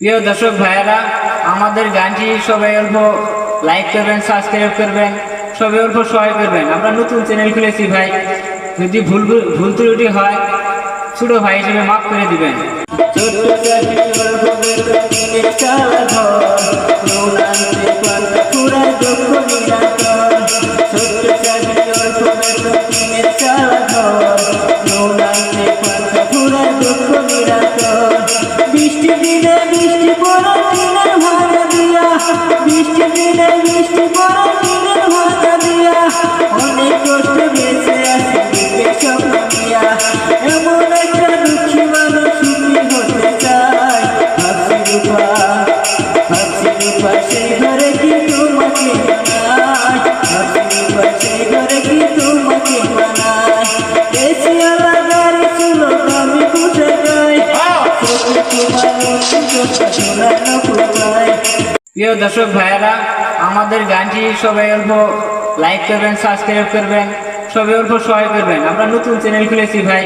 প্রিয় দর্শক ভাইয়েরা, আমাদের গানটি সবাই অল্প লাইক করবেন, সাবস্ক্রাইব করবেন, সবাই অল্প সহায় করবেন। আমরা নতুন চ্যানেল খুলেছি ভাই, যদি ভুল ত্রুটি হয় ছোট ভাই হিসেবে মাফ করে দিবেন। বৃষ্টি দিনে বৃষ্টি পড়ে টিনের ভাড়া দিয়া, বৃষ্টি দিনে বৃষ্টি পড়ে টিনের ভাড়া দিয়া, অনেক কষ্টে বেঁচে আছি বুকের স্বপ্ন দিয়া। এমন একটা দুঃখী মানুষ সুখী হতে চায়, ভাবছি রূপা সেই ঘরে কি তোমাকে মানায়, ভাবছি রূপা সেই ঘরে কি তোমাকে মানায়। বেশি আলাদা ছিল আমি বুঝে যাই, প্রিয় দর্শক ভাইয়েরা, আমাদের গানটি সবাই অল্প লাইক করবেন, সাবস্ক্রাইব করবেন, সবাই অল্প সহায় করবেন। আমরা নতুন চ্যানেল খুলেছি ভাই।